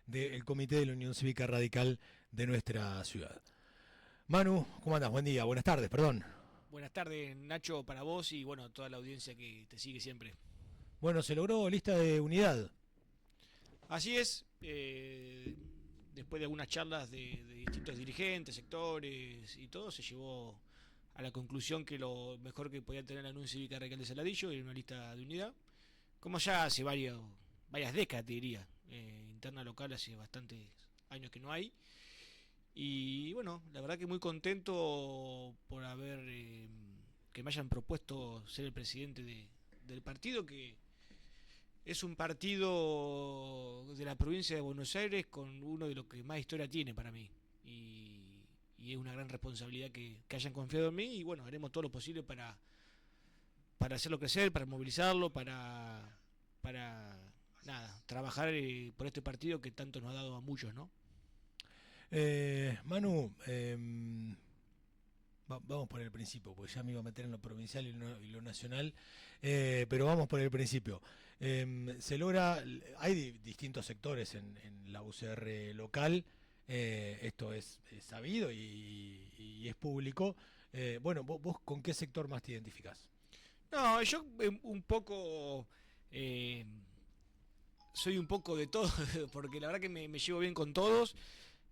del Comité de la Unión Cívica Radical de nuestra ciudad. Manu, ¿cómo andas? Buen día, buenas tardes, perdón. Buenas tardes, Nacho, para vos y bueno, toda la audiencia que te sigue siempre. Bueno, se logró lista de unidad. Así es, después de algunas charlas de distintos dirigentes, sectores y todo, se llegó a la conclusión que lo mejor que podía tener la Unión Cívica Radical de Saladillo era una lista de unidad. Como ya hace varias décadas, te diría, interna local hace bastantes años que no hay. Y bueno, la verdad que muy contento por que me hayan propuesto ser el presidente del partido, que es un partido de la provincia de Buenos Aires con uno de los que más historia tiene para mí. Y es una gran responsabilidad que hayan confiado en mí y bueno, haremos todo lo posible para hacerlo crecer, para movilizarlo, para nada, trabajar por este partido que tanto nos ha dado a muchos, ¿no? Manu, vamos por el principio, porque ya me iba a meter en lo provincial y lo nacional, pero vamos por el principio. Se logra, hay distintos sectores en la UCR local, esto es sabido y es público. Bueno, vos con qué sector más te identificás? No, yo un poco... eh, soy un poco de todo, porque la verdad que me llevo bien con todos,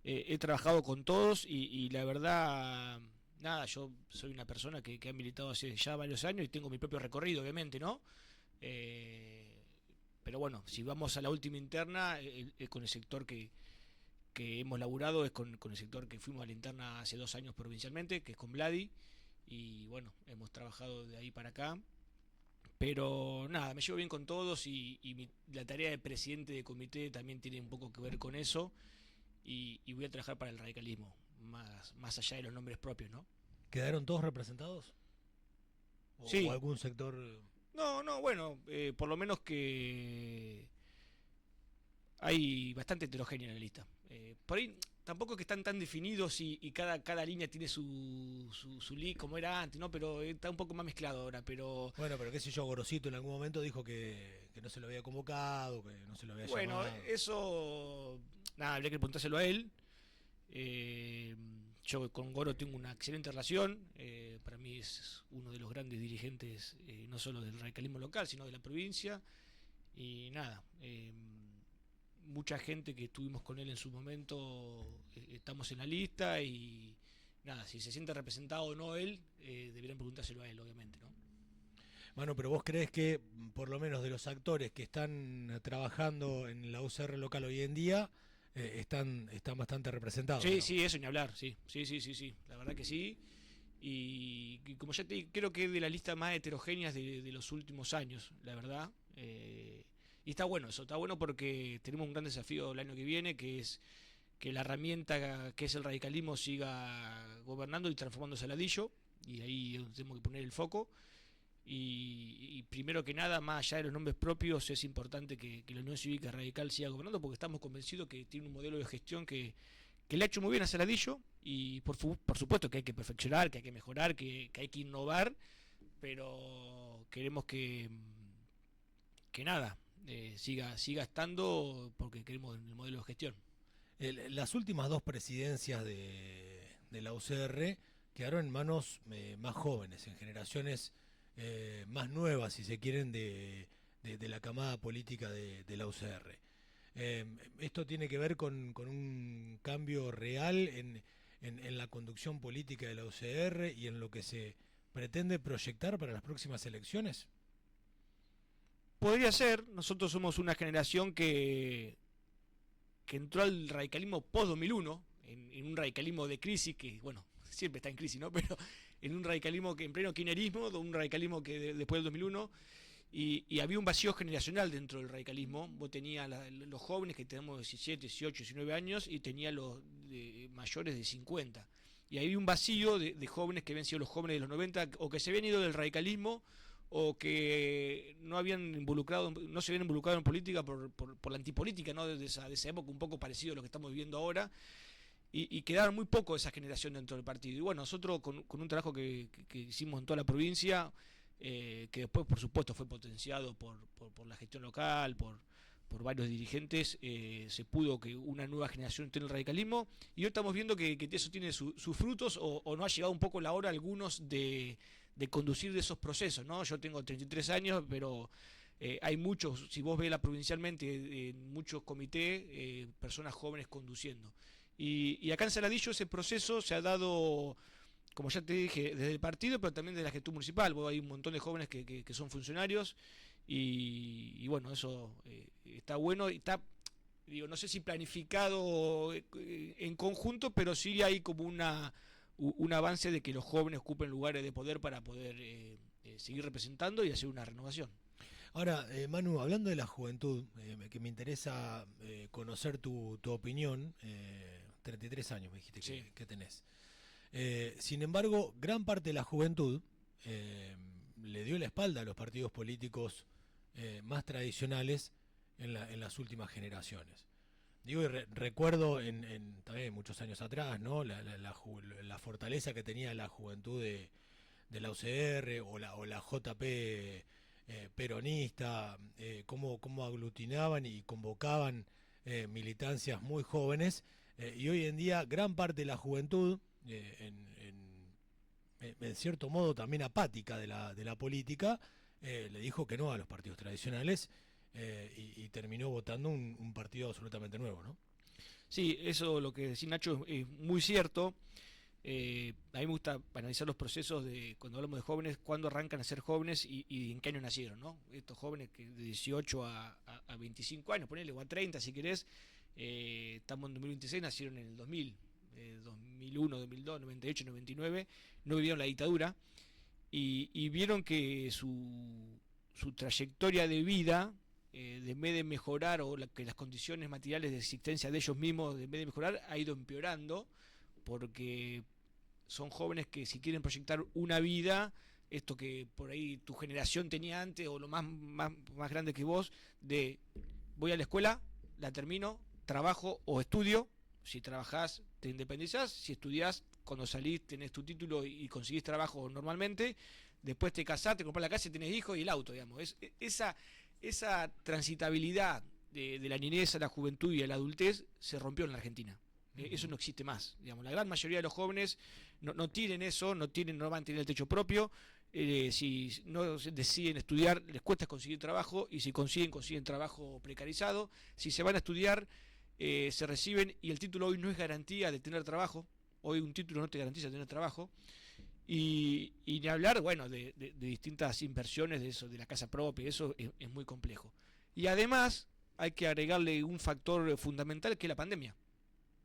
he trabajado con todos y la verdad, nada, yo soy una persona que ha militado hace ya varios años y tengo mi propio recorrido, obviamente, ¿no? Eh, pero bueno, si vamos a la última interna, con el sector que hemos laburado, es con el sector que fuimos a la interna hace 2 años provincialmente, que es con Vladi, y bueno, hemos trabajado de ahí para acá. Pero nada, me llevo bien con todos y la tarea de presidente de comité también tiene un poco que ver con eso y voy a trabajar para el radicalismo, más allá de los nombres propios, ¿no? ¿Quedaron todos representados? ¿O Sí, algún sector? no, no, bueno, por lo menos que hay bastante heterogénea en la lista. Por ahí tampoco es que están tan definidos y cada línea tiene su lead como era antes, ¿no? Pero está un poco más mezclado ahora, pero Bueno, pero qué sé yo, Gorosito en algún momento dijo que no se lo había convocado, que no se lo había bueno, llamado. eso, nada, habría que preguntárselo a él. Eh, yo con Goro tengo una excelente relación, para mí es uno de los grandes dirigentes, no solo del radicalismo local, sino de la provincia. Y nada, mucha gente que estuvimos con él en su momento, estamos en la lista y nada, si se siente representado o no él, deberían preguntárselo a él, obviamente, ¿no? Bueno, pero vos creés que por lo menos de los actores que están trabajando en la UCR local hoy en día, están bastante representados, Sí, digamos. sí, eso ni hablar, sí, sí, sí, sí, sí, la verdad que sí. Y como ya te creo que es de las listas más heterogéneas de los últimos años, la verdad. Y está bueno eso, está bueno porque tenemos un gran desafío el año que viene, que es que la herramienta que es el radicalismo siga gobernando y transformándose a ladillo, y ahí es donde tenemos que poner el foco. Y primero que nada, más allá de los nombres propios, es importante que la Unión Cívica Radical siga gobernando porque estamos convencidos que tiene un modelo de gestión que le ha hecho muy bien a Saladillo y por supuesto que hay que perfeccionar, que hay que mejorar, que hay que innovar, pero queremos que nada, siga estando porque queremos el modelo de gestión. Las últimas dos presidencias de la UCR quedaron en manos más jóvenes, en generaciones más nuevas, si se quieren, de la camada política de la UCR. Esto tiene que ver con un cambio real en la conducción política de la UCR y en lo que se pretende proyectar para las próximas elecciones. Podría ser, nosotros somos una generación que entró al radicalismo post-2001, en un radicalismo de crisis que, bueno, siempre está en crisis, ¿no? Pero en un radicalismo que en pleno kirchnerismo, un radicalismo que después del 2001, y había un vacío generacional dentro del radicalismo. Vos tenías los jóvenes que tenemos 17, 18, 19 años y tenías los mayores de 50. Y había un vacío de jóvenes que habían sido los jóvenes de los 90 o que se habían ido del radicalismo o que no se habían involucrado en política por la antipolítica, ¿no? De esa época, un poco parecido a lo que estamos viviendo ahora, y quedaron muy poco de esa generación dentro del partido. Y bueno, nosotros con un trabajo que hicimos en toda la provincia, que después por supuesto fue potenciado por la gestión local, por varios dirigentes, se pudo que una nueva generación esté en el radicalismo, y hoy estamos viendo que eso tiene sus frutos, o no ha llegado un poco la hora a algunos de conducir de esos procesos, ¿no? Yo tengo 33 años, pero hay muchos, si vos ves provincialmente, en muchos comités, personas jóvenes conduciendo. Y acá en Saladillo ese proceso se ha dado, como ya te dije, desde el partido, pero también desde la gestión municipal. Hay un montón de jóvenes que son funcionarios, y bueno, eso está bueno, y está, digo, no sé si planificado en conjunto, pero sí hay como un avance de que los jóvenes ocupen lugares de poder para poder seguir representando y hacer una renovación. Ahora, Manu, hablando de la juventud, que me interesa conocer tu opinión, 33 años me dijiste Sí. que tenés. Sin embargo, gran parte de la juventud le dio la espalda a los partidos políticos más tradicionales en las últimas generaciones. Digo, y recuerdo también muchos años atrás, ¿no? La fortaleza que tenía la juventud de la UCR o la JP peronista, cómo aglutinaban y convocaban militancias muy jóvenes, y hoy en día gran parte de la juventud, en cierto modo también apática de la política, le dijo que no a los partidos tradicionales, y terminó votando un partido absolutamente nuevo, ¿no? Sí, eso lo que decís, Nacho, es muy cierto. A mí me gusta analizar los procesos de cuando hablamos de jóvenes, cuándo arrancan a ser jóvenes y en qué año nacieron, ¿no? Estos jóvenes que de 18 a 25 años, ponele, o a 30 si querés, estamos en 2026, nacieron en el 2000, 2001, 2002, 98, 99, no vivieron la dictadura, y vieron que su trayectoria de vida, en vez de mejorar, o que las condiciones materiales de existencia de ellos mismos, en vez de mejorar, ha ido empeorando, porque son jóvenes que si quieren proyectar una vida, esto que por ahí tu generación tenía antes, o lo más grande que vos, de voy a la escuela, la termino, trabajo o estudio. Si trabajás te independizás, si estudiás, cuando salís tenés tu título y conseguís trabajo normalmente, después te casás, te comprás la casa y tenés hijos y el auto, digamos. Esa transitabilidad de la niñez a la juventud y a la adultez se rompió en la Argentina. Eso no existe más, digamos. La gran mayoría de los jóvenes no tienen eso, no van a tener el techo propio. Si no deciden estudiar, les cuesta conseguir trabajo, y si consiguen trabajo precarizado. Si se van a estudiar, se reciben, y el título hoy no es garantía de tener trabajo. Hoy un título no te garantiza tener trabajo. Y ni hablar, bueno, de distintas inversiones de eso, de la casa propia, eso es muy complejo. Y además hay que agregarle un factor fundamental, que es la pandemia.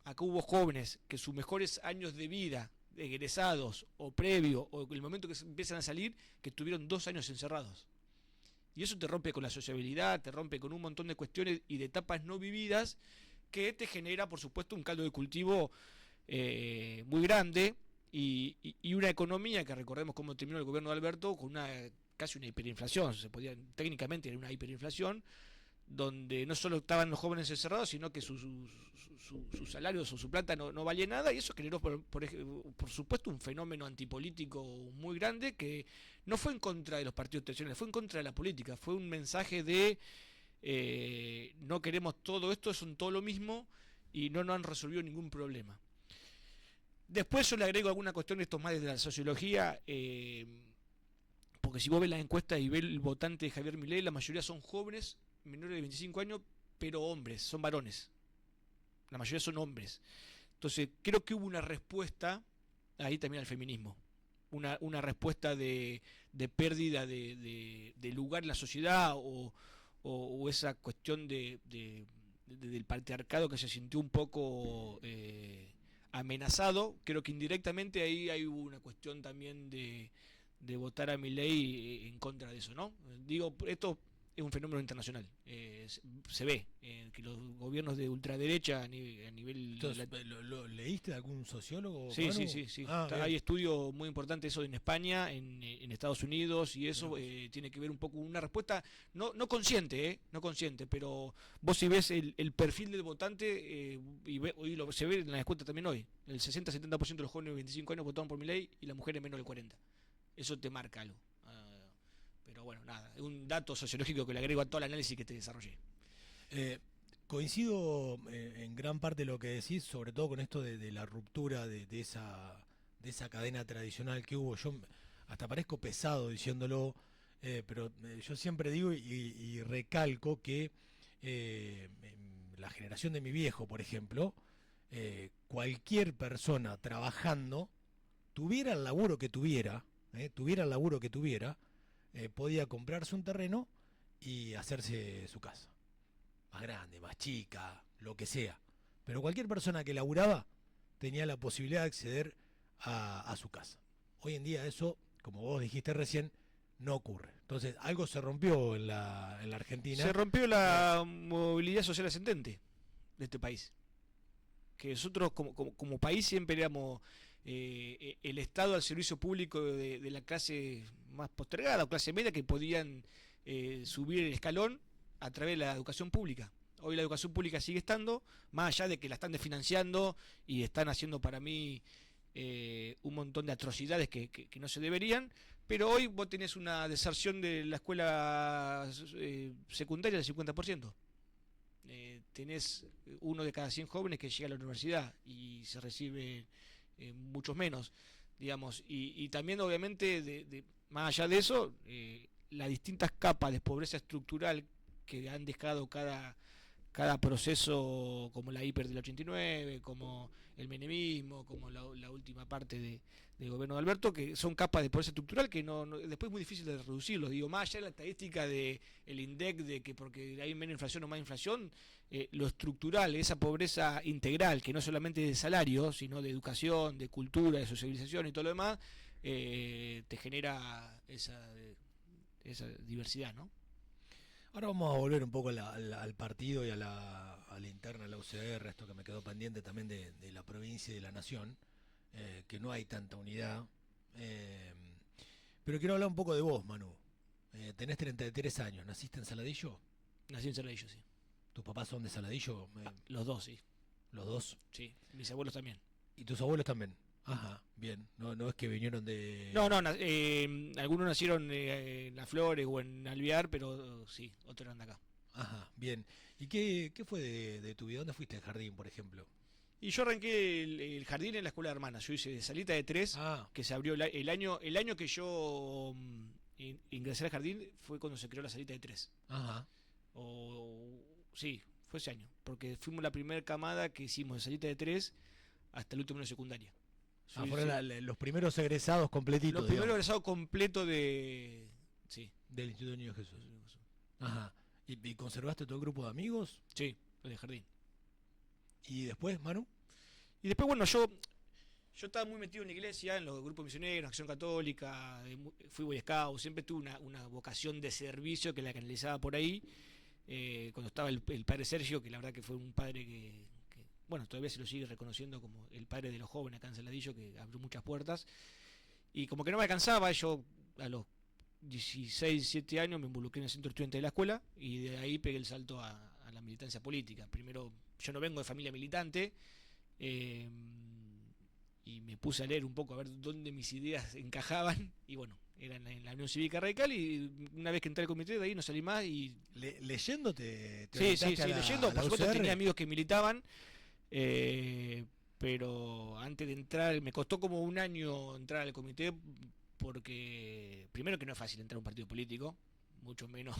Acá hubo jóvenes que sus mejores años de vida, egresados o previo, o el momento que empiezan a salir, que tuvieron 2 años encerrados. Y eso te rompe con la sociabilidad, te rompe con un montón de cuestiones y de etapas no vividas, que te genera, por supuesto, un caldo de cultivo muy grande, y una economía que recordemos cómo terminó el gobierno de Alberto, con casi una hiperinflación. Técnicamente era una hiperinflación, donde no solo estaban los jóvenes encerrados, sino que sus salarios o su plata no valía nada, y eso generó, por supuesto, un fenómeno antipolítico muy grande, que no fue en contra de los partidos tradicionales, fue en contra de la política. Fue un mensaje de no queremos todo esto, son todo lo mismo, y no han resolvido ningún problema. Después yo le agrego alguna cuestión de estos más desde la sociología, porque si vos ves las encuestas y ves el votante de Javier Milei, la mayoría son jóvenes, menores de 25 años, pero hombres, son varones. La mayoría son hombres. Entonces, creo que hubo una respuesta ahí también al feminismo. Una respuesta de pérdida de lugar en la sociedad, o esa cuestión del patriarcado que se sintió un poco amenazado. Creo que indirectamente ahí hay una cuestión también de votar a Milei en contra de eso, ¿no? Digo, esto es un fenómeno internacional. Se ve que los gobiernos de ultraderecha a nivel Entonces, ¿leíste de algún sociólogo? Sí, Manu? sí. Ah, Hay estudios muy importantes eso en España, en Estados Unidos, y eso tiene que ver un poco con una respuesta no consciente, no consciente, pero vos si ves el perfil del votante, se ve en la encuesta también hoy, el 60-70% de los jóvenes de 25 años votaron por Milei, y las mujeres menos del 40%. Eso te marca algo. Pero bueno, nada, es un dato sociológico que le agrego a todo el análisis que te desarrollé. Eh, Coincido en gran parte de lo que decís, sobre todo con esto de la ruptura de esa cadena tradicional que hubo. Yo hasta parezco pesado diciéndolo, pero yo siempre digo y recalco que la generación de mi viejo, por ejemplo, cualquier persona trabajando, tuviera el laburo que tuviera, tuviera el laburo que tuviera, podía comprarse un terreno y hacerse su casa más grande, más chica, lo que sea. Pero cualquier persona que laburaba tenía la posibilidad de acceder a su casa. Hoy en día eso, como vos dijiste recién, no ocurre. Entonces, algo se rompió en la Se Argentina. rompió la movilidad social ascendente de este país. Que nosotros como país siempre éramos el Estado al servicio público de la clase más postergada o clase media que podían subir el escalón a través de la educación pública. Hoy la educación pública sigue estando, más allá de que la están desfinanciando y están haciendo para mí un montón de atrocidades que no se deberían, pero hoy vos tenés una deserción de la escuela secundaria del 50%. Tenés uno de cada 100 jóvenes que llega a la universidad y se recibe muchos menos, digamos, y también obviamente más allá de eso, las distintas capas de pobreza estructural que han dejado cada proceso, como la hiper del 89, como el menemismo, como la última parte del gobierno de Alberto, que son capas de pobreza estructural que después es muy difícil de reducirlo. Digo, más allá de la estadística del INDEC, de que porque hay menos inflación o más inflación, lo estructural, esa pobreza integral, que no solamente de salario, sino de educación, de cultura, de socialización y todo lo demás, te genera esa diversidad, ¿no? Ahora vamos a volver un poco al partido y a la interna de la UCR, esto que me quedó pendiente también de la provincia y de la nación, que no hay tanta unidad. eh, pero quiero hablar un poco de vos, Manu. Tenés 33 años, ¿naciste en Saladillo? Nací en Saladillo, sí. ¿Tus papás son de Saladillo? Los dos, sí. Los dos. Sí, mis abuelos también. ¿Y tus abuelos también? Ajá, bien. No, no es que vinieron de... No, algunos nacieron en Las Flores o en Alvear, pero sí, otros eran de acá. Ajá, bien. ¿Y qué fue de tu vida? ¿Dónde fuiste al jardín, por ejemplo? Y yo arranqué el jardín en la escuela de hermanas. Yo hice de salita de tres, Ah, que se abrió el año que yo ingresé al jardín fue cuando se creó la salita de tres. ajá. Sí, fue ese año, porque fuimos la primera camada que hicimos de salita de tres hasta el último año de secundaria. Ah, Sí, fueron sí. los primeros egresados completitos, Los primeros digamos, egresados completos de... Sí, del Instituto Niño Jesús. Ajá. ¿Y conservaste todo el grupo de amigos? sí, los de jardín. ¿Y después, Manu? Y después, bueno, yo estaba muy metido en la iglesia, en los grupos misioneros, Acción Católica, fui Boy Scout, siempre tuve una vocación de servicio que la canalizaba por ahí. Cuando estaba el padre Sergio, que la verdad que fue un padre bueno, todavía se lo sigue reconociendo como el padre de los jóvenes acá en Saladillo, que abrió muchas puertas. Y como que no me alcanzaba, yo a los 16, 17 años me involucré en el centro estudiante de la escuela y de ahí pegué el salto a la militancia política. Primero, yo no vengo de familia militante, eh, y me puse a leer un poco a ver dónde mis ideas encajaban y bueno, era en la Unión Cívica Radical y una vez que entré al comité de ahí no salí más y... ¿Leyendo te Sí, sí, orientaste sí, leyendo, a la por supuesto UCR? tenía amigos que militaban, pero antes de entrar, me costó como un año entrar al comité porque primero que no es fácil entrar a un partido político, mucho menos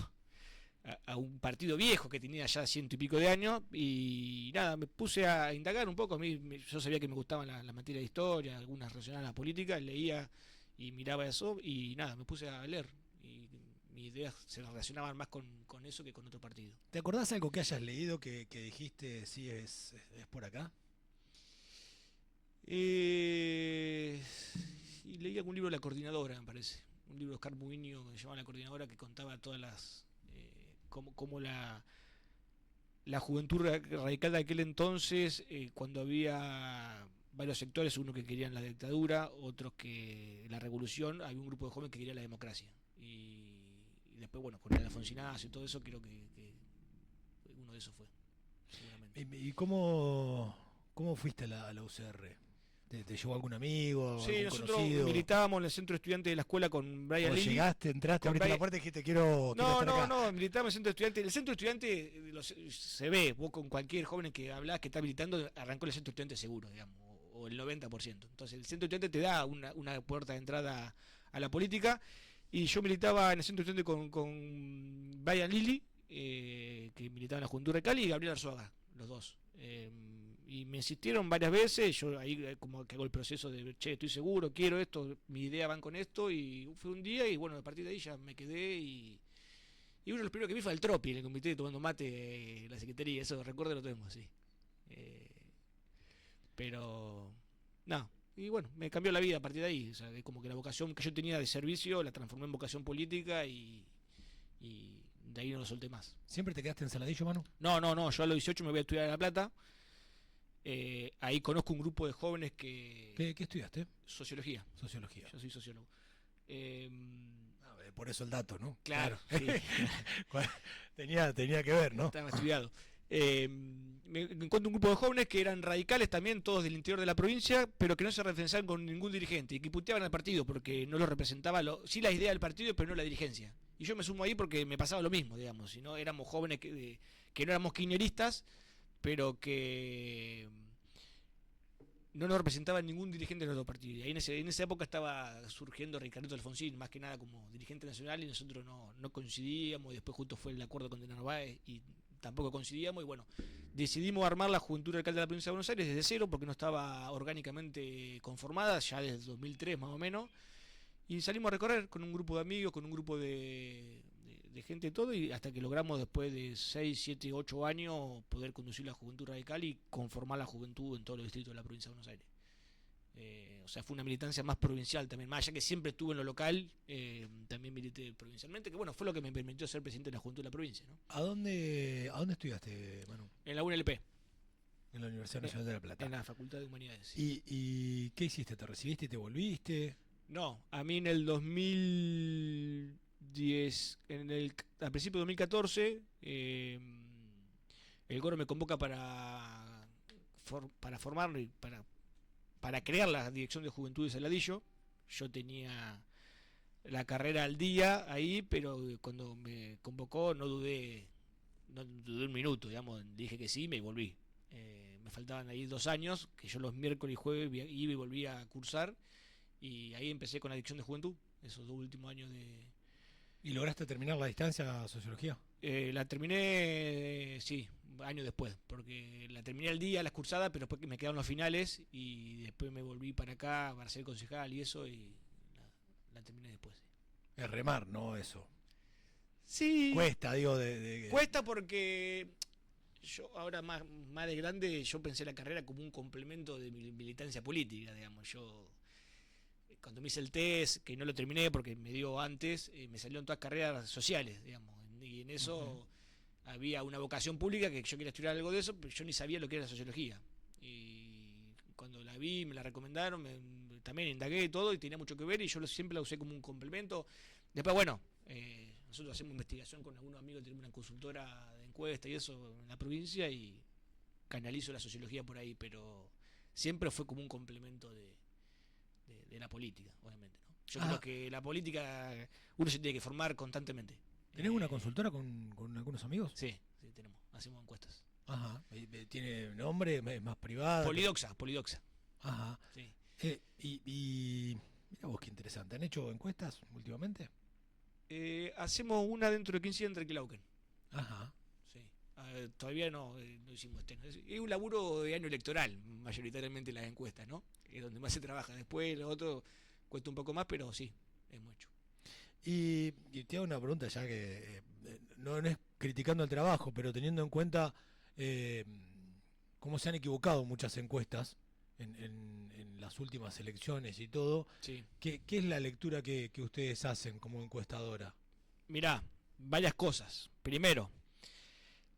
a un partido viejo que tenía ya 100 y pico de años y nada, me puse a indagar un poco. Yo sabía que me gustaban la materia de historia, algunas relacionadas a la política, leía y miraba eso y nada, me puse a leer y mis ideas se relacionaban más con eso que con otro partido. ¿Te acordás algo que hayas leído que dijiste, sí, es por acá? Y leí algún libro de La Coordinadora, me parece, un libro de Oscar Muiño que se llamaba La Coordinadora, que contaba todas las como la juventud radical de aquel entonces, cuando había varios sectores, uno que querían la dictadura, otros que la revolución, había un grupo de jóvenes que quería la democracia. Y después, bueno, con el Alfonsinazo y todo eso, creo que uno de esos fue, seguramente. ¿Y cómo fuiste a la UCR? ¿Te llevó algún amigo, Sí, algún nosotros conocido? militábamos en el centro estudiante de la escuela con Brian ¿O Lilly. llegaste, entraste, Con abriste la Brian- puerta y dijiste quiero No, estar no, acá? no, militábamos en el centro estudiante. El centro estudiante se ve, vos con cualquier joven que hablas que está militando, arrancó el centro estudiante seguro, digamos, o el 90%. Entonces el centro estudiante te da una puerta de entrada a la política. Y yo militaba en el centro estudiante con Brian Lilly, que militaba en la Juventud Radical, y Gabriel Arzuaga, los dos. Y me insistieron varias veces, yo ahí como que hago el proceso de, che, estoy seguro, quiero esto, mi idea van con esto, y fue un día, y bueno, a partir de ahí ya me quedé, y uno de los primeros que vi fue el Tropi, en el comité tomando mate, la secretaría, eso recuerdo lo tengo, sí. Eh, pero, no, y bueno, me cambió la vida a partir de ahí, o sea, es como que la vocación que yo tenía de servicio la transformé en vocación política, y de ahí no lo solté más. ¿Siempre te quedaste en Saladillo, Manu? No, yo a los 18 me voy a estudiar a La Plata. Ahí conozco un grupo de jóvenes ¿Qué estudiaste? Sociología. Sociología. Yo soy sociólogo. Por eso el dato, ¿no? Claro, sí. tenía que ver, ¿no? Estaba estudiado. Me encuentro un grupo de jóvenes que eran radicales también, todos del interior de la provincia, pero que no se referenciaban con ningún dirigente y que puteaban al partido porque no lo representaba, sí la idea del partido, pero no la dirigencia. Y yo me sumo ahí porque me pasaba lo mismo, digamos. Si no, éramos jóvenes que no éramos kirchneristas, pero que no nos representaba ningún dirigente de nuestro partido. Y ahí en esa época estaba surgiendo Ricardo Alfonsín, más que nada como dirigente nacional, y nosotros no coincidíamos, y después justo fue el acuerdo con De Narváez y tampoco coincidíamos, y bueno, decidimos armar la Juventud Radical de la Provincia de Buenos Aires desde cero, porque no estaba orgánicamente conformada, ya desde el 2003 más o menos, y salimos a recorrer con un grupo de amigos, con un grupo de gente y todo, y hasta que logramos después de 6, 7, 8 años poder conducir la Juventud Radical y conformar la juventud en todos los distritos de la provincia de Buenos Aires. O sea, fue una militancia más provincial también, más allá que siempre estuve en lo local, también milité provincialmente, que bueno, fue lo que me permitió ser presidente de la Juventud de la provincia, ¿no? ¿A dónde estudiaste, Manu? En la UNLP, En la Universidad Nacional de La Plata. en la Facultad de Humanidades. ¿Y qué hiciste? ¿Te recibiste y te volviste? No, a mí en el 2010, al principio de 2014, el Goro me convoca para formar, para crear la Dirección de Juventud de Saladillo. Yo tenía la carrera al día ahí, pero cuando me convocó no dudé un minuto, digamos, dije que sí, me volví. Me faltaban ahí 2 años, que yo los miércoles y jueves iba y volvía a cursar, y ahí empecé con la Dirección de Juventud, esos 2 últimos años de... ¿Y lograste terminar la distancia sociología? La terminé, sí, años después, porque la terminé al día, las cursadas, pero después que me quedaron los finales, y después me volví para acá para ser concejal y eso, y la terminé después. Es remar, ¿no? Eso. Sí. Cuesta, digo, Cuesta porque yo ahora más de grande, yo pensé la carrera como un complemento de mi militancia política, digamos. Yo cuando me hice el test, que no lo terminé porque me dio antes, me salieron todas carreras sociales, digamos, y en eso había una vocación pública que yo quería estudiar algo de eso, pero yo ni sabía lo que era la sociología. Y cuando la vi, me la recomendaron, también indagué y todo, y tenía mucho que ver, y yo siempre la usé como un complemento. Después, bueno, nosotros hacemos investigación con algunos amigos, tenemos una consultora de encuesta y eso en la provincia, y canalizo la sociología por ahí, pero siempre fue como un complemento de la política, obviamente, ¿no? Yo creo que la política uno se tiene que formar constantemente. ¿Tenés una consultora con algunos amigos? Sí, tenemos, hacemos encuestas. Ajá. ¿Tiene nombre? ¿Es más privada? Polidoxa. Ajá. Sí. Y mira vos qué interesante. ¿Han hecho encuestas últimamente? Hacemos una dentro de 15 días entre Quilauquen. Ajá. Sí. Todavía no hicimos es un laburo de año electoral, mayoritariamente las encuestas, ¿no? Es donde más se trabaja. Después lo otro cuesta un poco más, pero sí, es mucho. Y te hago una pregunta ya que no es criticando el trabajo, pero teniendo en cuenta cómo se han equivocado muchas encuestas en las últimas elecciones y todo. Sí. ¿Qué es la lectura que ustedes hacen como encuestadora? Mirá, varias cosas. Primero,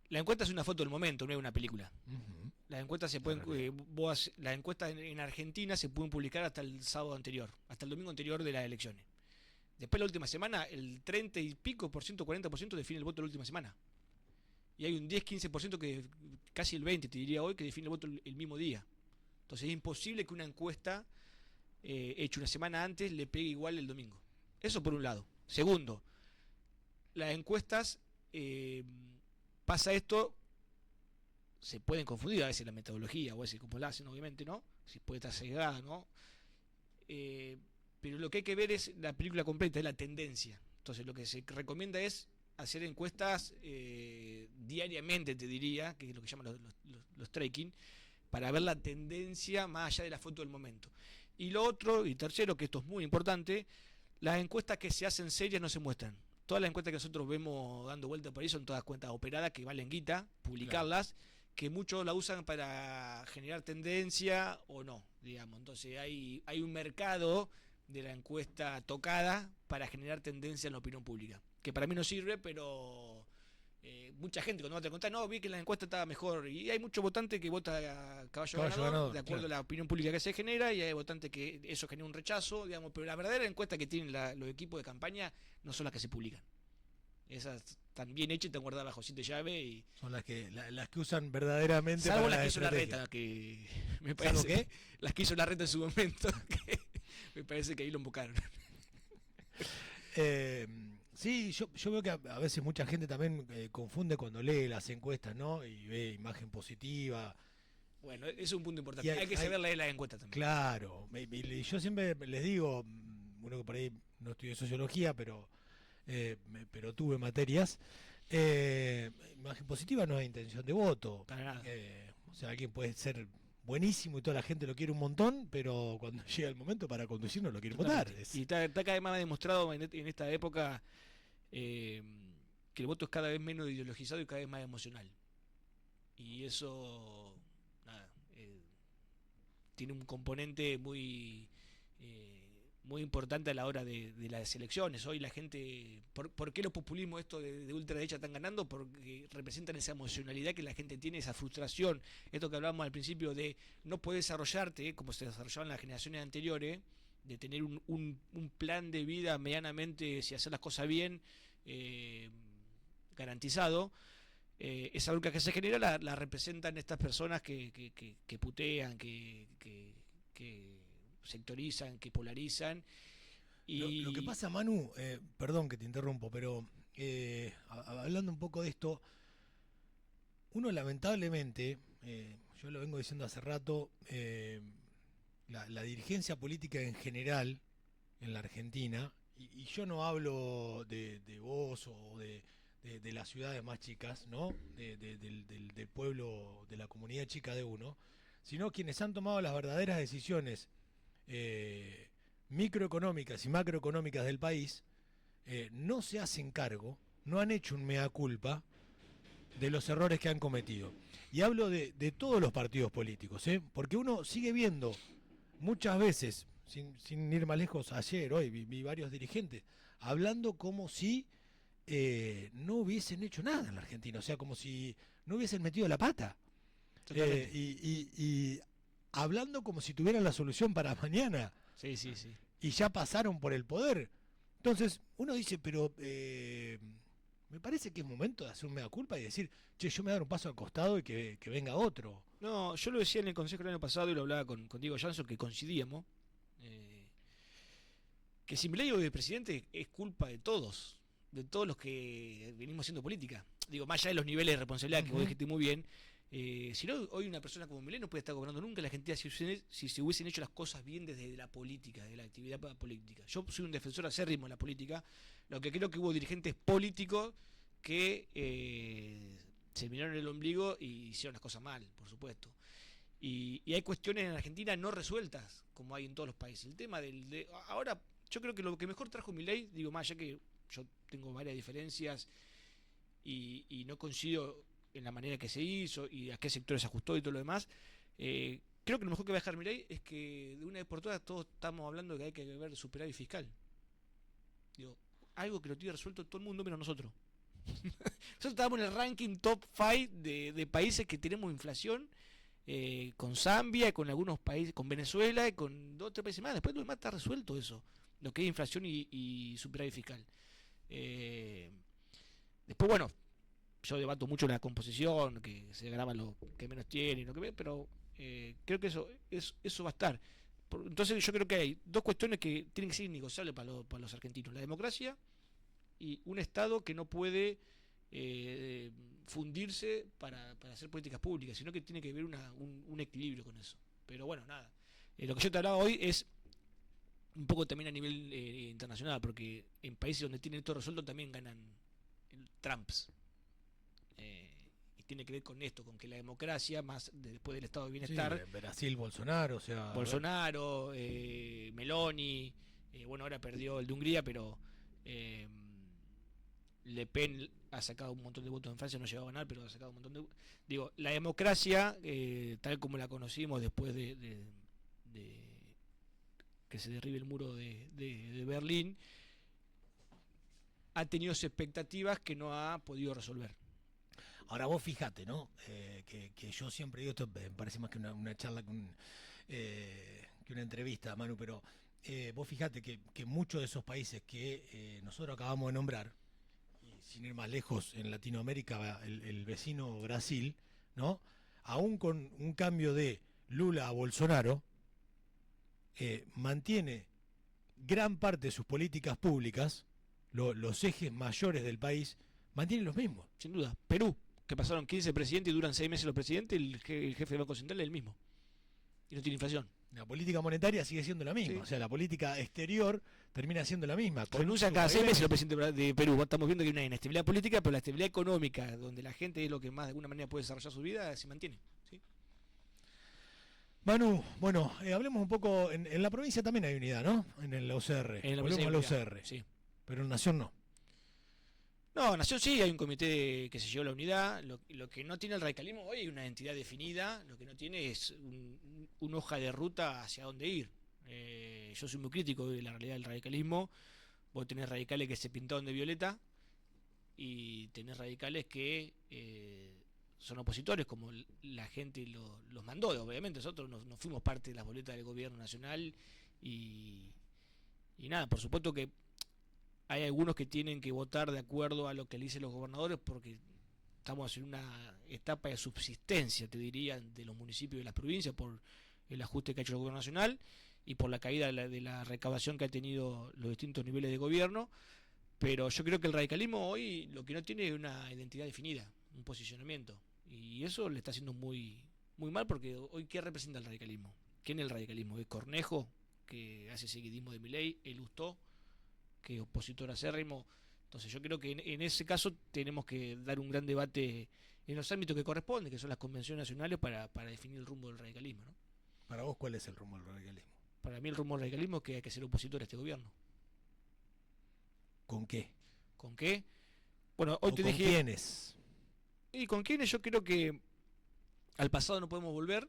la encuesta es una foto del momento, no es una película. Uh-huh. Las encuestas se pueden, las encuestas en Argentina se pueden publicar hasta el sábado anterior, hasta el domingo anterior de las elecciones. Después la última semana, el 30 y pico por ciento, 40% define el voto de la última semana. Y hay un 10-15% que, casi el 20% te diría hoy, que define el voto el mismo día. Entonces es imposible que una encuesta hecha una semana antes le pegue igual el domingo. Eso por un lado. Segundo, las encuestas, pasa esto, se pueden confundir a veces la metodología, o a veces como la hacen, obviamente, ¿no? Si puede estar sesgada, ¿no? Pero lo que hay que ver es la película completa, es la tendencia. Entonces lo que se recomienda es hacer encuestas diariamente, te diría, que es lo que llaman los tracking, para ver la tendencia más allá de la foto del momento. Y lo otro, y tercero, que esto es muy importante, las encuestas que se hacen serias no se muestran. Todas las encuestas que nosotros vemos dando vuelta por ahí son todas cuentas operadas que valen guita, publicarlas, claro, que muchos la usan para generar tendencia o no, digamos. Entonces hay un mercado de la encuesta tocada para generar tendencia en la opinión pública, que para mí no sirve, pero mucha gente cuando va a contar, no, vi que la encuesta estaba mejor, y hay muchos votantes que vota a caballo ganador, de acuerdo, claro, a la opinión pública que se genera, y hay votantes que eso genera un rechazo, digamos, pero la verdadera encuesta que tienen los equipos de campaña no son las que se publican. Esas están bien hechas y están guardadas bajo 7 llaves y son las que usan verdaderamente, salvo para las que hizo la reta, que me parece que las que hizo la reta en su momento, que me parece que ahí lo embocaron. Sí, yo veo que a veces mucha gente también confunde cuando lee las encuestas, ¿no? Y ve imagen positiva. Bueno, eso es un punto importante. Hay que saber leer las encuestas también. Claro, y yo siempre les digo, uno que por ahí no estudié sociología, pero tuve materias, imagen positiva no es intención de voto. Para nada. O sea, alguien puede ser buenísimo y toda la gente lo quiere un montón, pero cuando llega el momento para conducir no lo quieren votar. Y está cada vez más demostrado en esta época que el voto es cada vez menos ideologizado y cada vez más emocional. Y eso, nada, tiene un componente muy importante a la hora de las elecciones. Hoy la gente, ¿por qué los populismos estos de ultraderecha están ganando? Porque representan esa emocionalidad que la gente tiene, esa frustración, esto que hablábamos al principio de no poder desarrollarte como se desarrollaban las generaciones anteriores, de tener un plan de vida medianamente, si hacer las cosas bien, garantizado. Esa bronca que se genera la representan estas personas que putean, que sectorizan, que polarizan. Y lo que pasa, Manu, perdón que te interrumpo, pero hablando un poco de esto, uno lamentablemente, yo lo vengo diciendo hace rato, la dirigencia política en general en la Argentina, y yo no hablo de vos o de las ciudades más chicas, ¿no? Del pueblo, de la comunidad chica de uno, sino quienes han tomado las verdaderas decisiones microeconómicas y macroeconómicas del país, no se hacen cargo, no han hecho un mea culpa de los errores que han cometido. Y hablo de todos los partidos políticos, porque uno sigue viendo muchas veces, sin ir más lejos, ayer, hoy, vi varios dirigentes hablando como si no hubiesen hecho nada en la Argentina, o sea, como si no hubiesen metido la pata. Y hablando como si tuvieran la solución para mañana. Sí. Y ya pasaron por el poder. Entonces, uno dice, pero me parece que es momento de hacer un mea culpa y decir, che, yo me voy a dar un paso al costado y que venga otro. No, yo lo decía en el consejo el año pasado y lo hablaba con Diego Jansson, que coincidíamos, que si Milei hoy es presidente es culpa de todos los que venimos haciendo política. Digo, más allá de los niveles de responsabilidad, que vos dijiste muy bien, si no, hoy una persona como Milei no puede estar gobernando nunca la Argentina si se hubiesen hecho las cosas bien desde la política, desde la actividad política. Yo soy un defensor acérrimo de la política, lo que creo que hubo dirigentes políticos que se miraron el ombligo y hicieron las cosas mal, por supuesto. Y hay cuestiones en Argentina no resueltas, como hay en todos los países. El tema ahora, yo creo que lo que mejor trajo Milei, digo más, ya que yo tengo varias diferencias y no coincido en la manera que se hizo y a qué sectores se ajustó y todo lo demás, creo que lo mejor que va a dejar Milei es que de una vez por todas todos estamos hablando de que hay que ver superávit fiscal. Digo, algo que lo tiene resuelto todo el mundo menos nosotros. Nosotros estábamos en el ranking top 5 de países que tenemos inflación, con Zambia, con algunos países, con Venezuela y con 2 o 3 países más. Después lo demás está resuelto eso, lo que es inflación y superávit fiscal. Después, bueno, yo debato mucho la composición, que se graba lo que menos tiene y lo que ve, pero Creo que eso va a estar. Entonces yo creo que hay dos cuestiones que tienen que ser innegociables para los argentinos: la democracia y un Estado que no puede fundirse para hacer políticas públicas, sino que tiene que haber un equilibrio con eso. Pero bueno, nada. Lo que yo te hablaba hoy es un poco también a nivel internacional, porque en países donde tienen todo resuelto también ganan Trumps. Y tiene que ver con esto, con que la democracia, más después del estado de bienestar. Sí, Brasil, Bolsonaro, o sea. Bolsonaro, Meloni, bueno, ahora perdió el de Hungría, pero Le Pen ha sacado un montón de votos en Francia, no llegó a ganar, pero ha sacado un montón de. Digo, la democracia, tal como la conocimos después de que se derribe el muro de Berlín, ha tenido expectativas que no ha podido resolver. Ahora vos fíjate, ¿no? Que yo siempre digo, esto me parece más que una charla que una entrevista, Manu, pero vos fíjate que muchos de esos países que nosotros acabamos de nombrar, y sin ir más lejos, en Latinoamérica, el vecino Brasil, ¿no? Aún con un cambio de Lula a Bolsonaro, mantiene gran parte de sus políticas públicas, los ejes mayores del país, mantienen los mismos. Sin duda. Perú, que pasaron 15 presidentes y duran 6 meses los presidentes, el jefe del Banco Central es el mismo. Y no tiene inflación. La política monetaria sigue siendo la misma, sí. O sea, la política exterior termina siendo la misma. Renuncian cada 6 meses los presidentes de Perú. Estamos viendo que hay una inestabilidad política, pero la estabilidad económica, donde la gente es lo que más de alguna manera puede desarrollar su vida, se mantiene. ¿Sí? Manu, bueno, hablemos un poco, en la provincia también hay unidad, ¿no? En el OCR. Volvemos al OCR. Sí. Pero en Nación no. No, Nación sí, hay un comité que se llevó la unidad. Lo que no tiene el radicalismo hoy es una entidad definida, lo que no tiene es una hoja de ruta hacia dónde ir. Yo soy muy crítico de la realidad del radicalismo. Vos tenés radicales que se pintaron de violeta y tenés radicales que son opositores, como la gente los mandó. Obviamente nosotros no fuimos parte de las boletas del gobierno nacional y nada, por supuesto que hay algunos que tienen que votar de acuerdo a lo que le dicen los gobernadores, porque estamos en una etapa de subsistencia, te diría, de los municipios y de las provincias por el ajuste que ha hecho el gobierno nacional y por la caída de la recaudación que ha tenido los distintos niveles de gobierno. Pero yo creo que el radicalismo hoy lo que no tiene es una identidad definida, un posicionamiento, y eso le está haciendo muy, muy mal, porque hoy ¿qué representa el radicalismo? ¿Quién es el radicalismo? ¿Es Cornejo, que hace seguidismo de Milei? ¿El Lustó, que es opositor acérrimo? Entonces yo creo que en ese caso tenemos que dar un gran debate en los ámbitos que corresponden, que son las convenciones nacionales, para definir el rumbo del radicalismo, ¿no? Para vos, ¿cuál es el rumbo del radicalismo? Para mí el rumbo del radicalismo es que hay que ser opositor a este gobierno. ¿Con qué? ¿Con qué? Bueno, hoy te dije... ¿Con quiénes? Y con quiénes yo creo que al pasado no podemos volver,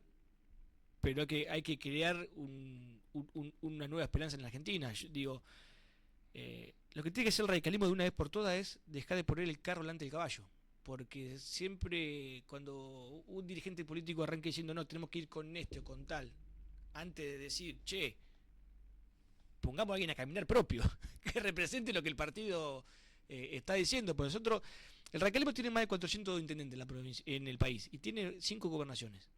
pero hay que crear una nueva esperanza en la Argentina. Yo digo, lo que tiene que ser el radicalismo de una vez por todas es dejar de poner el carro delante del caballo, porque siempre cuando un dirigente político arranca diciendo no, tenemos que ir con este o con tal, antes de decir, che, pongamos a alguien a caminar propio, que represente lo que el partido está diciendo. Por nosotros, el radicalismo tiene más de 400 intendentes en la provincia, en el país, y tiene 5 gobernaciones.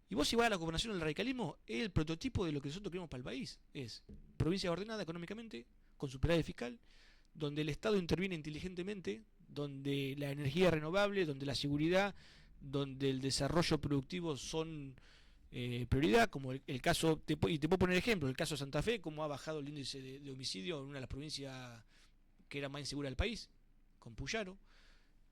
Y vos, si vas a la gobernación, el radicalismo es el prototipo de lo que nosotros queremos para el país. Es provincia ordenada económicamente, con superávit fiscal, donde el Estado interviene inteligentemente, donde la energía es renovable, donde la seguridad, donde el desarrollo productivo son prioridad, como el caso, y te puedo poner ejemplo, el caso de Santa Fe, cómo ha bajado el índice de homicidio en una de las provincias que era más insegura del país, con Puyaro.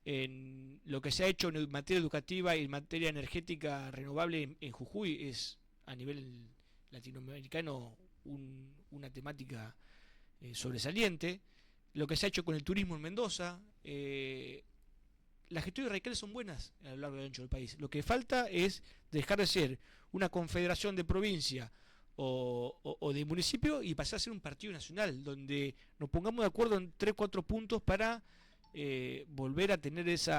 En lo que se ha hecho en materia educativa y en materia energética renovable en Jujuy es a nivel latinoamericano una temática sobresaliente. Lo que se ha hecho con el turismo en Mendoza, las gestiones radicales son buenas a lo largo y ancho del país. Lo que falta es dejar de ser una confederación de provincia o de municipio y pasar a ser un partido nacional, donde nos pongamos de acuerdo en 3-4 puntos para volver a tener ese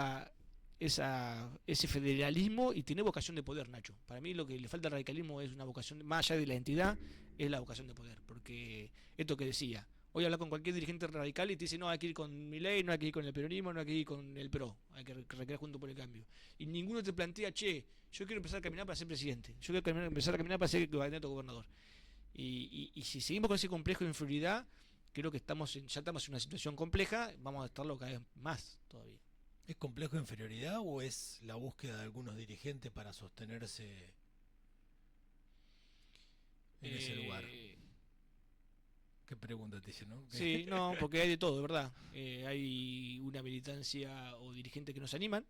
federalismo y tener vocación de poder, Nacho. Para mí lo que le falta al radicalismo es una vocación, más allá de la entidad, es la vocación de poder. Porque esto que decía, Hoy habla con cualquier dirigente radical y te dice, no, hay que ir con Milei, no hay que ir con el peronismo, no hay que ir con el PRO, hay que recrear junto por el cambio. Y ninguno te plantea, che, yo quiero empezar a caminar para ser presidente, yo quiero empezar a caminar para ser candidato a gobernador. Y si seguimos con ese complejo de inferioridad, creo que ya estamos en una situación compleja, vamos a estarlo cada vez más todavía. ¿Es complejo de inferioridad o es la búsqueda de algunos dirigentes para sostenerse en ese lugar? ¿Qué pregunta te hice, no? Sí, no, porque hay de todo, de verdad. Hay una militancia o dirigentes que nos animan,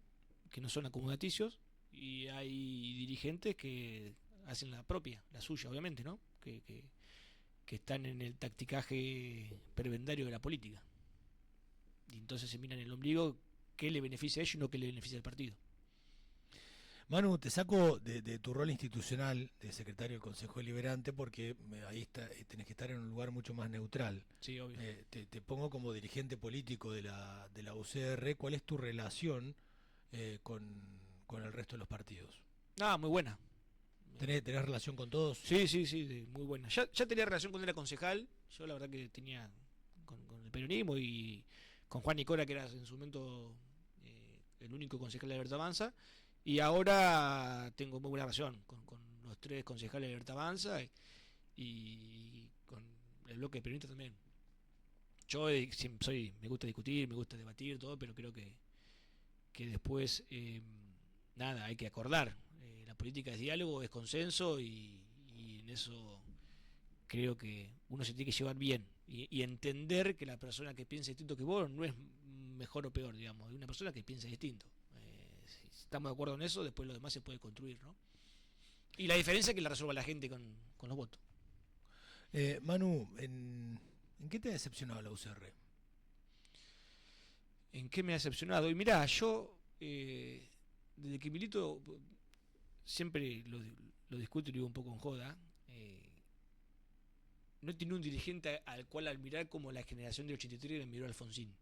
que no son acomodaticios, y hay dirigentes que hacen la propia, la suya, obviamente, ¿no? Que están en el tacticaje prebendario de la política. Y entonces se miran el ombligo qué le beneficia a ellos y no qué le beneficia al partido. Manu, te saco de tu rol institucional de secretario del Consejo Deliberante porque ahí tenés que estar en un lugar mucho más neutral. Sí, obvio. Te pongo como dirigente político de la UCR. ¿Cuál es tu relación con el resto de los partidos? Ah, muy buena. ¿Tenés relación con todos? Sí, muy buena. Ya tenía relación cuando era concejal. Yo la verdad que tenía con el peronismo y con Juan Nicora, que era en su momento el único concejal de Libertad Avanza. Y ahora tengo muy buena relación con los 3 concejales de Libertad Avanza y con el bloque peronista también. Yo me gusta discutir, me gusta debatir, todo, pero creo que después, nada, hay que acordar. La política es diálogo, es consenso y en eso creo que uno se tiene que llevar bien y entender que la persona que piensa distinto que vos no es mejor o peor, digamos, es una persona que piensa distinto. Si estamos de acuerdo en eso, después lo demás se puede construir, ¿no? Y la diferencia es que la resuelva la gente con los votos. Manu, ¿en qué te ha decepcionado la UCR? ¿En qué me ha decepcionado? Y mirá, yo desde que milito siempre lo discuto y digo un poco en joda. No tiene un dirigente al cual admirar como la generación del 83 le miró a Alfonsín.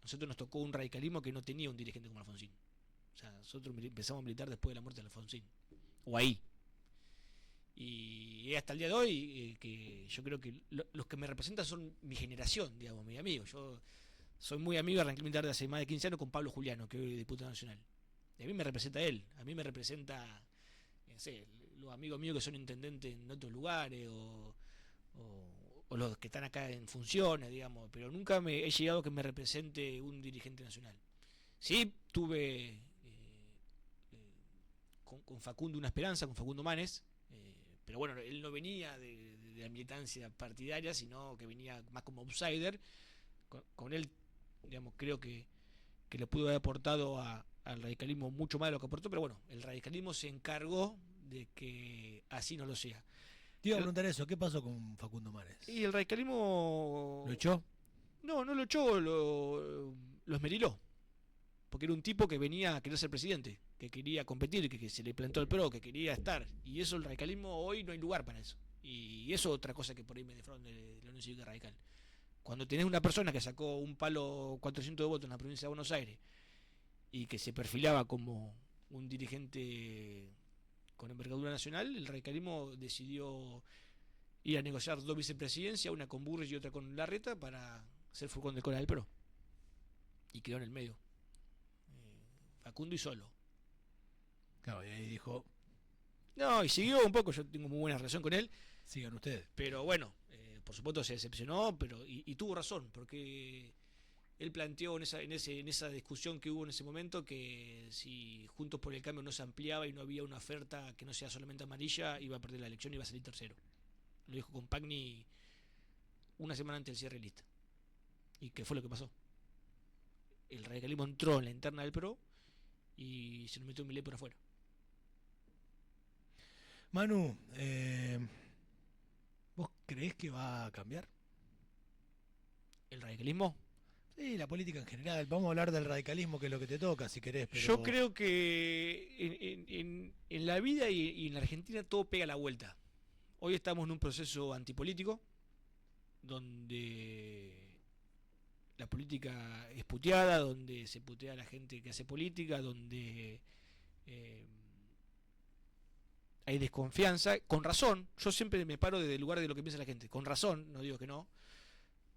Nosotros nos tocó un radicalismo que no tenía un dirigente como Alfonsín. O sea, nosotros empezamos a militar después de la muerte de Alfonsín. O ahí. Y hasta el día de hoy que yo creo que los que me representan son mi generación, digamos, mis amigos. Yo soy muy amigo, arranqué militar de hace más de 15 años con Pablo Juliano, que hoy es diputado nacional. Y a mí me representa él. A mí me representa, no sé, los amigos míos que son intendentes en otros lugares o los que están acá en funciones, digamos, pero nunca he llegado a que me represente un dirigente nacional. Sí, tuve con Facundo una esperanza, con Facundo Manes, pero bueno, él no venía de la militancia partidaria, sino que venía más como outsider. Con él, digamos, creo que le pudo haber aportado al radicalismo mucho más de lo que aportó, pero bueno, el radicalismo se encargó de que así no lo sea. Te iba a preguntar eso, ¿qué pasó con Facundo Manes? Y el radicalismo... ¿Lo echó? No lo echó, lo esmeriló. Porque era un tipo que venía a querer ser presidente, que quería competir, que se le plantó el PRO, que quería estar. Y eso, el radicalismo, hoy no hay lugar para eso. Y eso es otra cosa que por ahí me defrauda de la Unión Cívica Radical. Cuando tenés una persona que sacó un palo 400 de votos en la provincia de Buenos Aires y que se perfilaba como un dirigente con envergadura nacional, el radicalismo decidió ir a negociar 2 vicepresidencias, una con Burris y otra con Larreta, para ser furgón de cola del PRO. Y quedó en el medio. Facundo y solo. Claro, y ahí dijo... No, y siguió un poco, yo tengo muy buena relación con él. Sigan ustedes. Pero bueno, por supuesto se decepcionó, pero y tuvo razón, porque él planteó en esa discusión que hubo en ese momento que si Juntos por el Cambio no se ampliaba y no había una oferta que no sea solamente amarilla, iba a perder la elección y iba a salir tercero. Lo dijo con Pagni una semana antes del cierre de lista. ¿Y qué fue lo que pasó? El radicalismo entró en la interna del PRO y se nos metió un Milei por afuera. Manu, ¿vos creés que va a cambiar? ¿El radicalismo? Sí, la política en general. Vamos a hablar del radicalismo, que es lo que te toca, si querés. Pero... Yo creo que en la vida y en la Argentina todo pega la vuelta. Hoy estamos en un proceso antipolítico donde la política es puteada, donde se putea a la gente que hace política, donde hay desconfianza, con razón. Yo siempre me paro desde el lugar de lo que piensa la gente, con razón, no digo que no,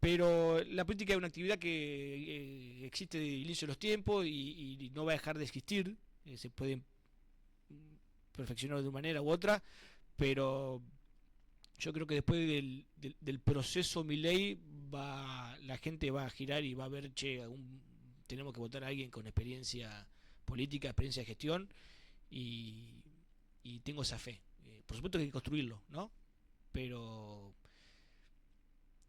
Pero la política es una actividad que existe desde el inicio de los tiempos y no va a dejar de existir. Se puede perfeccionar de una manera u otra, pero yo creo que después del proceso Milei la gente va a girar y va a ver, che, tenemos que votar a alguien con experiencia política, experiencia de gestión, y, y tengo esa fe. Por supuesto que hay que construirlo, ¿no? Pero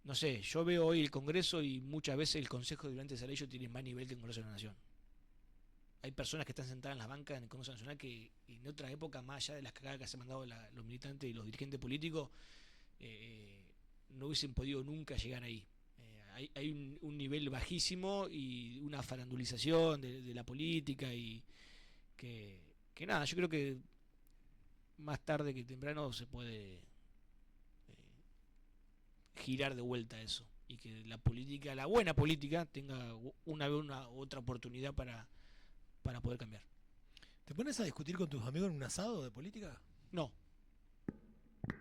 no sé, yo veo hoy el Congreso y muchas veces el Consejo de Vigilantes de Ley tiene más nivel que el Congreso de la Nación. Hay personas que están sentadas en las bancas en el Congreso Nacional que en otra época, más allá de las cagadas que se han mandado los militantes y los dirigentes políticos, no hubiesen podido nunca llegar ahí. Hay un nivel bajísimo y una farandulización de la política y que nada, yo creo que más tarde que temprano se puede girar de vuelta eso y que la política, la buena política, tenga una otra oportunidad para poder cambiar. ¿Te pones a discutir con tus amigos en un asado de política? No.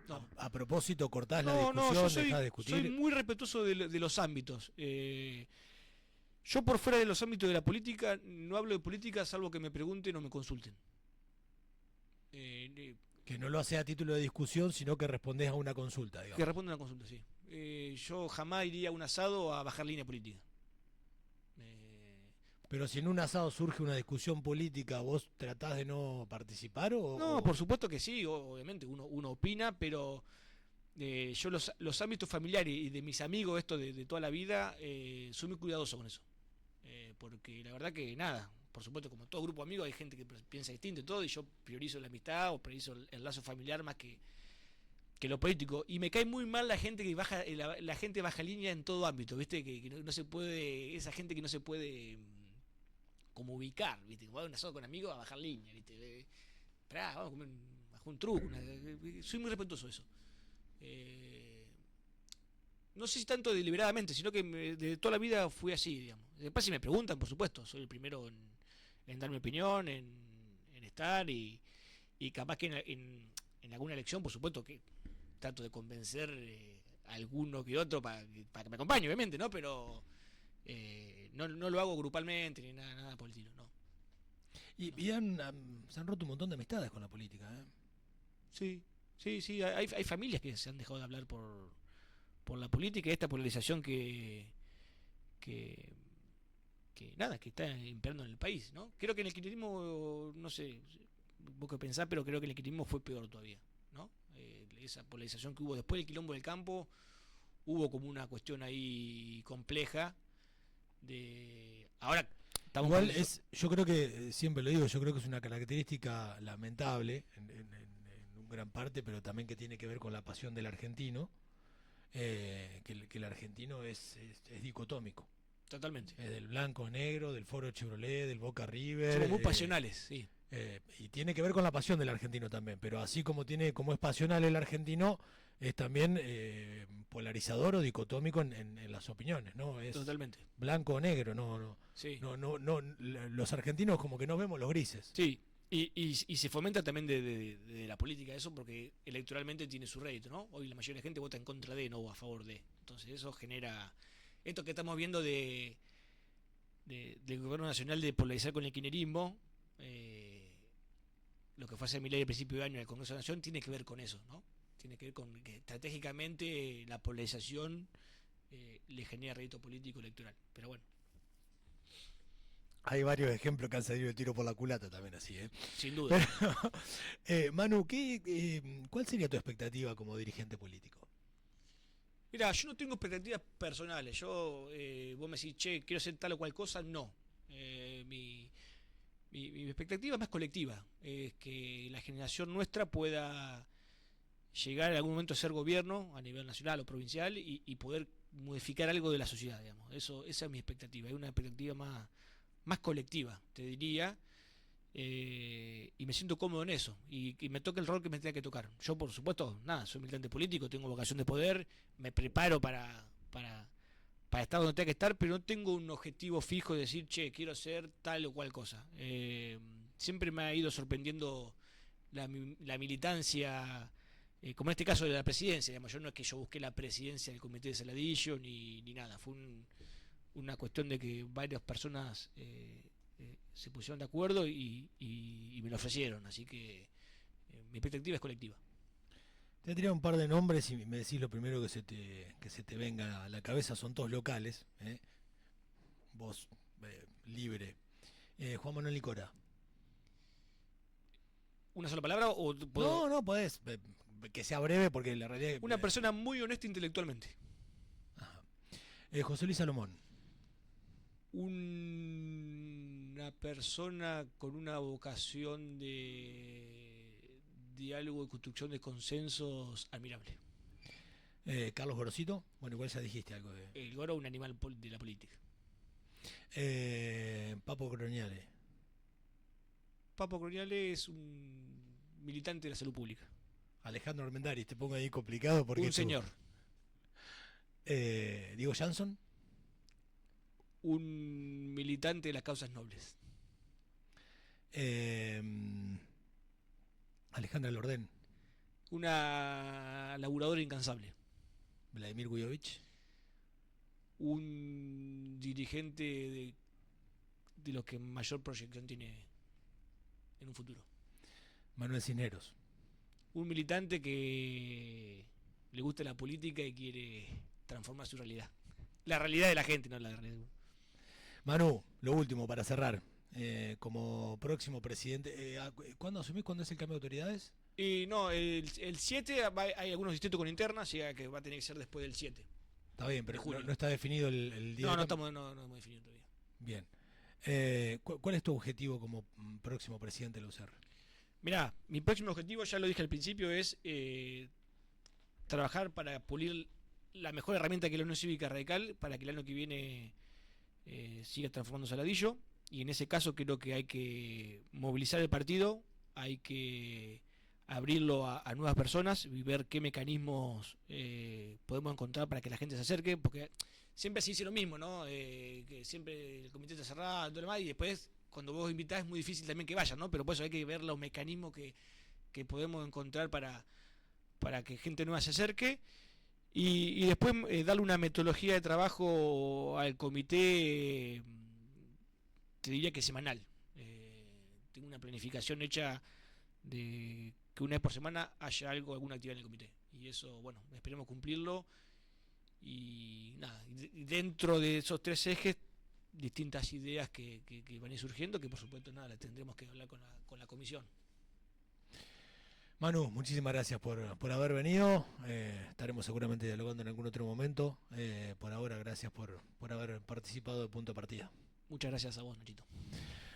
No. A propósito, cortás la No, discusión, yo dejás de discutir. soy muy respetuoso de los ámbitos. Yo por fuera de los ámbitos de la política no hablo de política salvo que me pregunten o me consulten. Que no lo haces a título de discusión, sino que respondés a una consulta, digamos. Que responda a una consulta, sí. Yo jamás iría a un asado a bajar línea política. Pero si en un asado surge una discusión política, ¿vos tratás de no participar? No, por supuesto que sí, obviamente, uno opina, pero yo los ámbitos familiares y de mis amigos, esto de toda la vida, soy muy cuidadoso con eso. Porque la verdad que nada, por supuesto, como todo grupo de amigos, hay gente que piensa distinto y todo, y yo priorizo la amistad o priorizo el lazo familiar más que lo político. Y me cae muy mal la gente que baja, la gente baja línea en todo ámbito, ¿viste? Que no se puede, esa gente que no se puede como ubicar, ¿viste? Voy a un asado con amigos a bajar línea, ¿viste? Esperá, vamos a comer un truco. Soy muy respetuoso de eso. No sé si tanto deliberadamente, sino que de toda la vida fui así, digamos. Después si me preguntan, por supuesto, soy el primero en dar mi opinión, en estar y capaz que en alguna elección, por supuesto que trato de convencer a alguno que otro para que me acompañe, obviamente, ¿no? Pero no lo hago grupalmente ni nada por el estilo, no. Y se han roto un montón de amistades con la política, ¿eh? Sí. Hay familias que se han dejado de hablar por la política y esta polarización que nada, que está imperando en el país, ¿no? Creo que en el kirchnerismo, no sé vos qué pensás, pero creo que en el kirchnerismo fue peor todavía, ¿no? Esa polarización que hubo después del quilombo del campo, hubo como una cuestión ahí compleja de ahora estamos igual yo creo que siempre lo digo, yo creo que es una característica lamentable en un gran parte, pero también que tiene que ver con la pasión del argentino, que el argentino es dicotómico. Totalmente. Es del blanco negro, del Foro Chevrolet, del Boca River. Somos muy pasionales, sí. Y tiene que ver con la pasión del argentino también, pero así como es pasional el argentino, es también polarizador o dicotómico en las opiniones, ¿no? Es totalmente. Blanco o negro, no. Sí. No, los argentinos como que no vemos los grises. Sí. Y se fomenta también de la política eso porque electoralmente tiene su rédito, ¿no? Hoy la mayoría de la gente vota en contra de, no a favor de. Entonces eso genera esto que estamos viendo del gobierno nacional de polarizar con el kirchnerismo, lo que fue hacer Milei al principio de año en el Congreso de la Nación tiene que ver con eso, ¿no? Tiene que ver con que estratégicamente la polarización le genera rédito político electoral. Pero bueno. Hay varios ejemplos que han salido el tiro por la culata también así, ¿eh? Sin duda. Manu, ¿cuál sería tu expectativa como dirigente político? Mira, yo no tengo expectativas personales. Vos me decís, che, quiero hacer tal o cual cosa, no. Mi expectativa es más colectiva. Es que la generación nuestra pueda llegar en algún momento a ser gobierno a nivel nacional o provincial y poder modificar algo de la sociedad, digamos. Esa es mi expectativa. Es una expectativa más colectiva, te diría. Y me siento cómodo en eso y me toca el rol que me tenga que tocar. Yo por supuesto, nada, soy militante político, tengo vocación de poder, me preparo para estar donde tenga que estar, pero no tengo un objetivo fijo de decir, che, quiero hacer tal o cual cosa. Siempre me ha ido sorprendiendo la militancia como en este caso de la presidencia, digamos, yo no es que yo busqué la presidencia del comité de Saladillo ni nada, fue una cuestión de que varias personas se pusieron de acuerdo y me lo ofrecieron, así que mi expectativa es colectiva. Te voy a tirar un par de nombres y me decís lo primero que se te venga a la cabeza, son todos locales, vos libre. Juan Manuel Licora. ¿Una sola palabra o puedo? No, podés, que sea breve porque la realidad... Una persona muy honesta intelectualmente. Ajá. José Luis Salomón. Una persona con una vocación de diálogo y construcción de consensos admirable. Carlos Gorosito, bueno, igual ya dijiste algo de... El Goro, un animal de la política. Papo Croniale. Papo Croniale es un militante de la salud pública. Alejandro Armendáriz, te pongo ahí complicado porque... Un señor. Diego Jansson. Un militante de las causas nobles. Alejandra Lordén. Una laburadora incansable. Vladimir Guyovich. Un dirigente de los que mayor proyección tiene en un futuro. Manuel Cisneros. Un militante que le gusta la política y quiere transformar su realidad. La realidad de la gente, no la realidad. Manu, lo último para cerrar. Como próximo presidente, ¿cuándo asumís? ¿Cuándo es el cambio de autoridades? No, el 7 hay algunos distritos con internas, así que va a tener que ser después del 7. Está bien, pero no está definido el día. No hemos definido todavía. Bien. ¿Cuál es tu objetivo como próximo presidente de la UCR? Mirá, mi próximo objetivo, ya lo dije al principio, es trabajar para pulir la mejor herramienta que es la Unión Cívica Radical para que el año que viene siga transformando Saladillo. Y en ese caso creo que hay que movilizar el partido, hay que abrirlo a nuevas personas y ver qué mecanismos podemos encontrar para que la gente se acerque, porque siempre se dice lo mismo, ¿no? Que siempre el comité está cerrado, todo lo demás, y después cuando vos invitás es muy difícil también que vayan, ¿no? Pero por eso hay que ver los mecanismos que podemos encontrar para que gente nueva se acerque y después darle una metodología de trabajo al comité, te diría que semanal. Tengo una planificación hecha de que una vez por semana haya alguna actividad en el comité. Y eso, bueno, esperemos cumplirlo. Y nada, y dentro de esos 3 ejes, distintas ideas que van a ir surgiendo, que por supuesto nada, las tendremos que hablar con la comisión. Manu, muchísimas gracias por haber venido. Estaremos seguramente dialogando en algún otro momento. Por ahora, gracias por haber participado de Punto de Partida. Muchas gracias a vos, Nachito.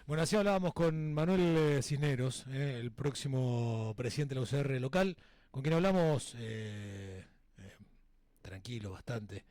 Bueno, así hablábamos con Manuel Cisneros, el próximo presidente de la UCR local, con quien hablamos tranquilo, bastante,